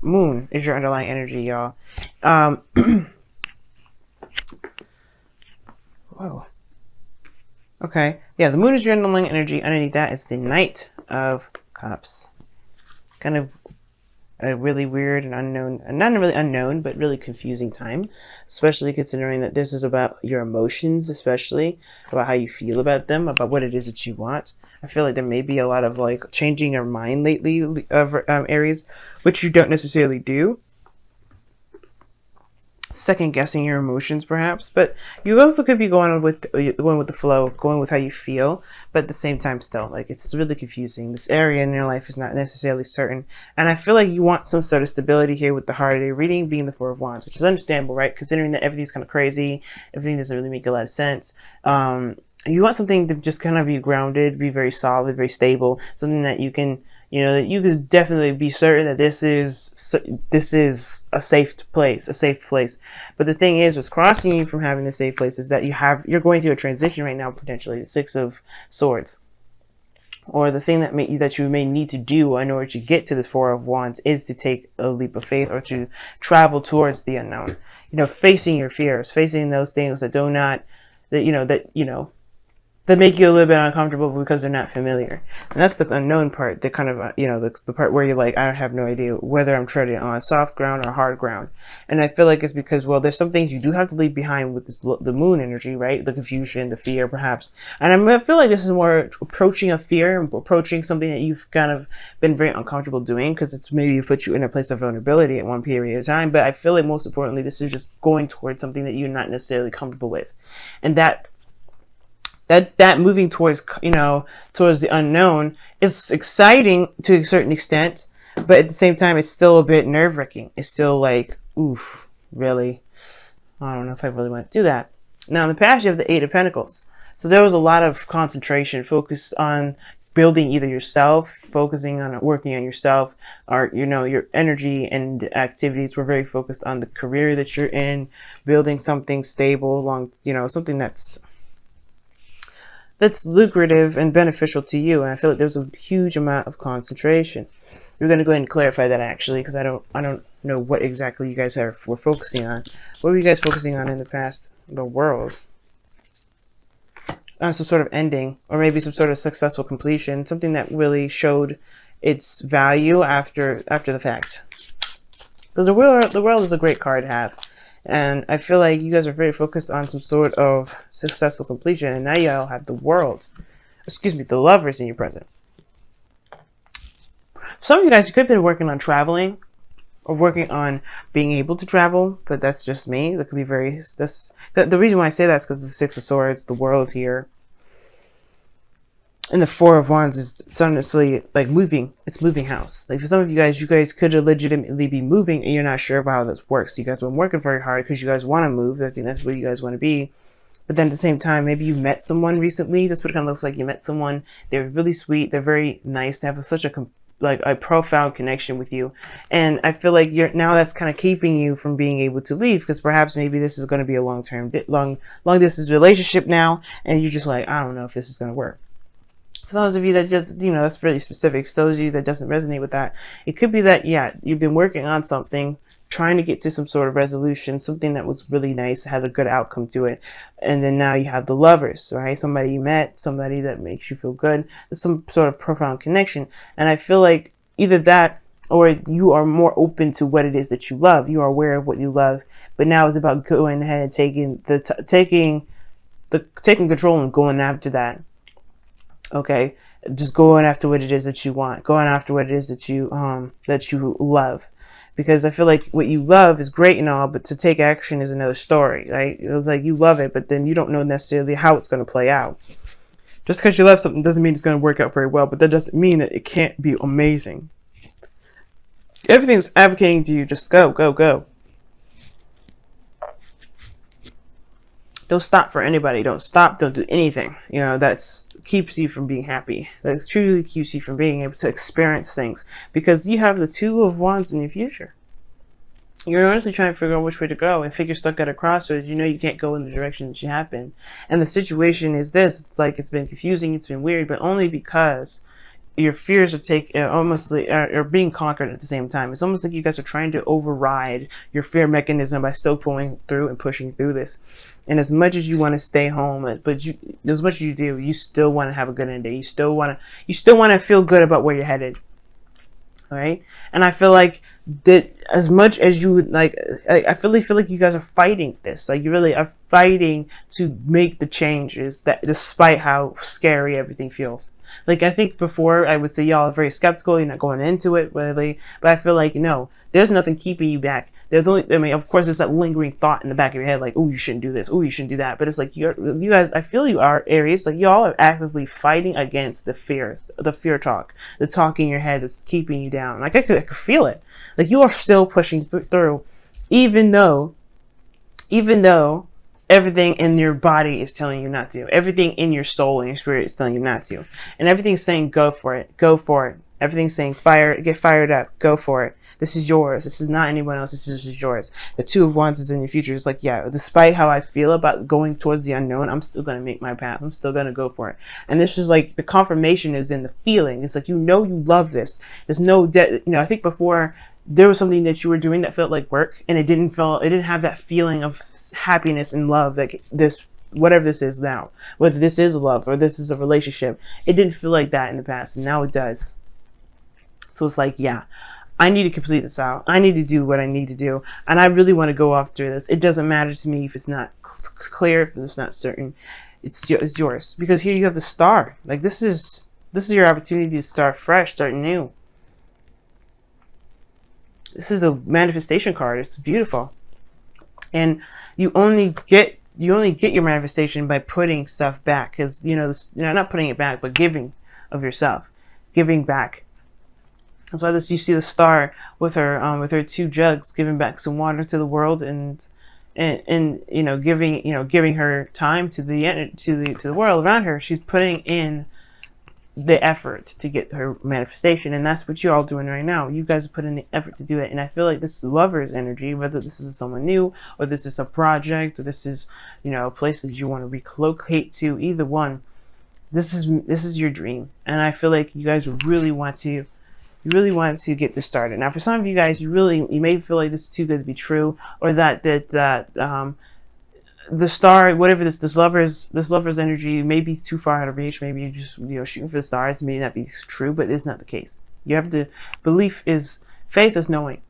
Moon is your underlying energy, y'all. Whoa. Okay. Yeah, the moon is your underlying energy. Underneath that is the Knight of Cups. Kind of a really weird and unknown, not really unknown, but really confusing time, especially considering that this is about your emotions, especially about how you feel about them, about what it is that you want. I feel like there may be a lot of like changing your mind lately of Aries, which you don't necessarily do, second guessing your emotions perhaps, but you also could be going with the flow, going with how you feel, but at the same time still like it's really confusing. This area in your life is not necessarily certain, and I feel like you want some sort of stability here with the holiday reading being the Four of Wands, which is understandable, right, considering that everything's kind of crazy, everything doesn't really make a lot of sense. You want something to just kind of be grounded, be very solid, very stable, something that you can, you know, that you could definitely be certain that this is a safe place, a safe place. But the thing is, what's crossing you from having a safe place is that you're going through a transition right now, potentially the Six of Swords, or the thing that you may need to do in order to get to this Four of Wands is to take a leap of faith or to travel towards the unknown. You know, facing your fears, facing those things that do not, that make you a little bit uncomfortable because they're not familiar. And that's the unknown part, the kind of, the part where you're like, I have no idea whether I'm treading on soft ground or hard ground. And I feel like it's because, well, there's some things you do have to leave behind with the moon energy, right? The confusion, the fear, perhaps. And I feel like this is more approaching a fear, approaching something that you've kind of been very uncomfortable doing because it's maybe put you in a place of vulnerability at one period of time. But I feel like most importantly, this is just going towards something that you're not necessarily comfortable with. And that moving towards, towards the unknown is exciting to a certain extent, but at the same time it's still a bit nerve-wracking. It's still like, oof, really, I don't know if I really want to do that. Now in the past you have the Eight of Pentacles, so there was a lot of concentration, focus on building either yourself, focusing on working on yourself, or your energy and activities were very focused on the career that you're in, building something stable, something that's lucrative and beneficial to you. And I feel like there's a huge amount of concentration. We're going to go ahead and clarify that actually, because I don't know what exactly you guys were focusing on. What were you guys focusing on in the past? The world. Some sort of ending, or maybe some sort of successful completion, something that really showed its value after the fact. Because the world is a great card to have. And I feel like you guys are very focused on some sort of successful completion. And now you all have the Lovers in your present. Some of you guys, you could have been working on traveling or working on being able to travel, but that's just me. That could be the reason why I say that is because the Six of Swords, the world here, and the Four of Wands is honestly like moving. It's moving house. Like for some of you guys could legitimately be moving and you're not sure of how this works. You guys have been working very hard because you guys want to move. I think that's where you guys want to be. But then at the same time, maybe you met someone recently. That's what it kind of looks like. You met someone. They're really sweet. They're very nice. They have such a profound connection with you. And I feel like now that's kind of keeping you from being able to leave, because perhaps maybe this is going to be a long distance relationship now. And you're just like, I don't know if this is going to work. For those of you that just, that's really specific. For those of you that doesn't resonate with that, it could be that, yeah, you've been working on something, trying to get to some sort of resolution, something that was really nice, had a good outcome to it. And then now you have the Lovers, right? Somebody you met, somebody that makes you feel good. There's some sort of profound connection. And I feel like either that or you are more open to what it is that you love. You are aware of what you love. But now it's about going ahead and taking control and going after that. Okay, just going after what it is that you want, going after what it is that you love, because I feel like what you love is great and all, but to take action is another story, right? It was like you love it, but then you don't know necessarily how it's going to play out. Just because you love something doesn't mean it's going to work out very well, but that doesn't mean that it can't be amazing. Everything's advocating to you, just go, go, go. Don't stop for anybody. Don't stop. Don't do anything. That's keeps you from being happy. That truly keeps you from being able to experience things, because you have the Two of Wands in your future. You're honestly trying to figure out which way to go, and think you're stuck at a crossroads. You can't go in the direction that you have been. And the situation is this. It's like it's been confusing. It's been weird, but only because your fears are almost like are being conquered at the same time. It's almost like you guys are trying to override your fear mechanism by still pulling through and pushing through this. And as much as you want to stay home, but as much as you do, you still want to have a good end day. You still want to feel good about where you're headed. All right, and I feel like that as much as you would like, I feel like you guys are fighting this. Like you really are fighting to make the changes that, despite how scary everything feels. Like I think before I would say y'all are very skeptical. You're not going into it really, but I feel like no, there's nothing keeping you back. There's only, I mean, of course, there's that lingering thought in the back of your head, like, oh, you shouldn't do this, oh, you shouldn't do that. But it's like you guys, I feel you are Aries, like y'all are actively fighting against the fears, the fear talk, the talk in your head that's keeping you down. Like I could feel it. Like you are still pushing through, even though everything in your body is telling you not to. Everything in your soul and your spirit is telling you not to. And everything's saying, go for it. Go for it. Everything's saying, get fired up. Go for it. This is yours. This is not anyone else. This is yours. The Two of Wands is in your future. It's like, yeah, despite how I feel about going towards the unknown, I'm still going to make my path. I'm still going to go for it. And this is like, the confirmation is in the feeling. It's like, you love this. There's no, I think before, there was something that you were doing that felt like work, and it didn't have that feeling of happiness and love, like this, whatever this is now, whether this is love or this is a relationship, it didn't feel like that in the past, and now it does. So it's like, yeah, I need to complete this out. I need to do what I need to do, and I really want to go after this. It doesn't matter to me if it's not clear, if it's not certain. It's yours, because here you have the Star. Like this is your opportunity to start fresh, start new. This is a manifestation card. It's beautiful. And you only get your manifestation by putting stuff back, because not putting it back, but giving of yourself, giving back. That's why you see the Star with her 2 jugs, giving back some water to the world, and giving her time to the world around her. She's putting in the effort to get her manifestation, and that's what you're all doing right now. You guys are putting the effort to do it, and I feel like this is Lover's energy, whether this is someone new or this is a project or this is a place that you want to relocate to. Either one, this is your dream, and I feel like you guys really want to get this started. Now for some of you guys, you may feel like this is too good to be true, or that the Star, whatever this lover's energy may be too far out of reach. Maybe you're just shooting for the stars. It may not be true, but it's not the case. You have to, faith is knowing,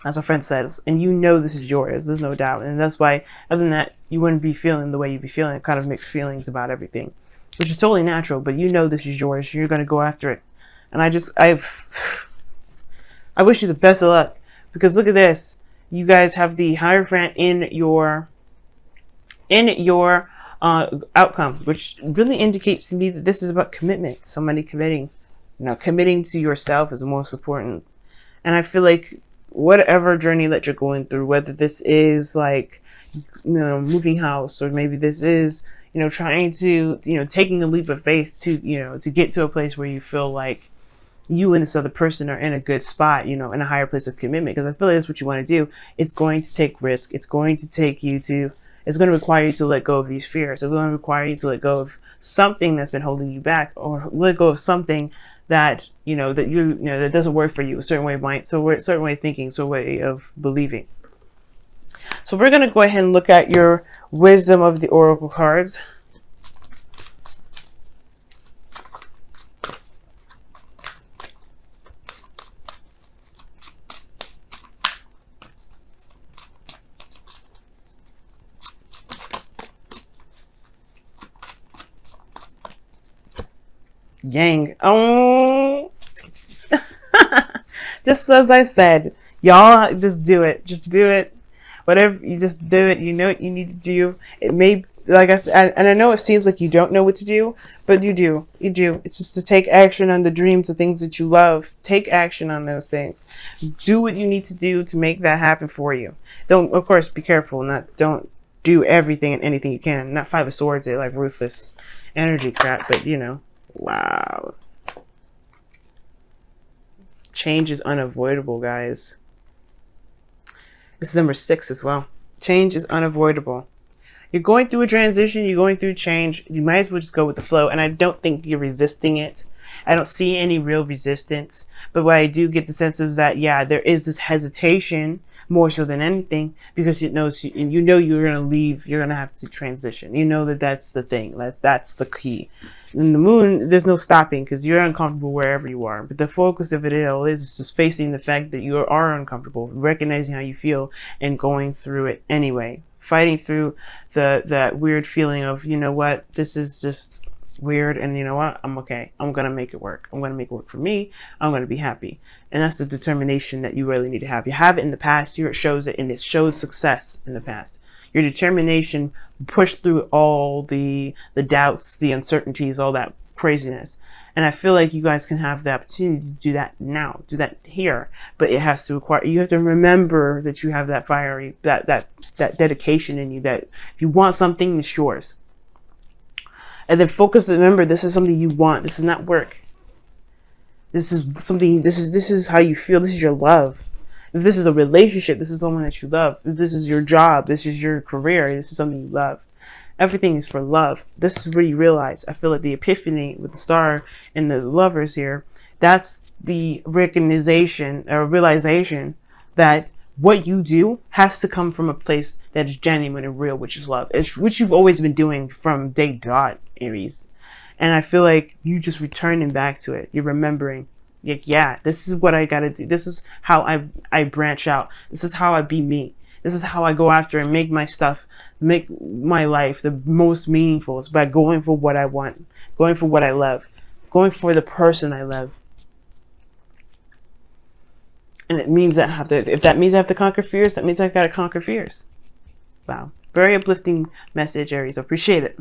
as a friend says, and this is yours. There's no doubt, and that's why, other than that, you wouldn't be feeling the way you'd be feeling, kind of mixed feelings about everything, which is totally natural. But this is yours. You're gonna go after it, and I wish you the best of luck, because look at this. You guys have the Hierophant in your outcome, which really indicates to me that this is about commitment. Somebody committing, committing to yourself is the most important. And I feel like whatever journey that you're going through, whether this is like, moving house, or maybe this is, trying to, taking a leap of faith to, to get to a place where you feel like you and this other person are in a good spot, in a higher place of commitment. Because I feel like that's what you want to do. It's going to take risk. It's going to require you to let go of these fears. It's going to require you to let go of something that's been holding you back, or let go of something that that doesn't work for you. A certain way of mind, a certain way of thinking, a way of believing. So we're going to go ahead and look at your wisdom of the oracle cards. Yang. Oh, just as I said, y'all, just do it. Just do it. Whatever, you just do it. You know what you need to do. It may, like I said, and I know it seems like you don't know what to do, but you do. You do. It's just to take action on the dreams, the things that you love. Take action on those things. Do what you need to do to make that happen for you. Don't, of course, be careful. Don't do everything and anything you can. Not 5 of Swords, like ruthless energy crap, but wow. Change is unavoidable, guys. This is number 6 as well. Change is unavoidable. You're going through a transition. You're going through change. You might as well just go with the flow. And I don't think you're resisting it. I don't see any real resistance. But what I do get the sense is that, yeah, there is this hesitation more so than anything, because it knows you know you're going to leave, you're going to have to transition. You know that that's the thing, that's the key. In the moon, there's no stopping because you're uncomfortable wherever you are. But the focus of it all is just facing the fact that you are uncomfortable, recognizing how you feel, and going through it anyway. Fighting through that weird feeling of, you know what, this is just weird, and you know what, I'm okay. I'm gonna make it work. I'm gonna make it work for me. I'm gonna be happy. And that's the determination that you really need to have. You have it in the past. Here it shows it, and it showed success in the past. Your determination pushed through all the doubts, the uncertainties, all that craziness. And I feel like you guys can have the opportunity to do that now, do that here. But it has to require, you have to remember that you have that fiery, that dedication in you, that if you want something, it's yours. And then focus, remember, this is something you want. This is not work. This is something, this is how you feel. This is your love. If this is a relationship, this is someone that you love. If this is your job, this is your career, this is something you love. Everything is for love. This is where you realize, I feel like the epiphany with the star and the lovers here, that's the recognition or realization that what you do has to come from a place that is genuine and real, which is love. It's which you've always been doing from day dot, Aries. And I feel like you just returning back to it. You're remembering, like, yeah, this is what I gotta do. This is how I branch out. This is how I be me. This is how I go after and make my stuff, make my life the most meaningful. It's by going for what I want, going for what I love, going for the person I love. And it means that I have to, if that means I have to conquer fears, that means I've got to conquer fears. Wow. Very uplifting message, Aries. I appreciate it.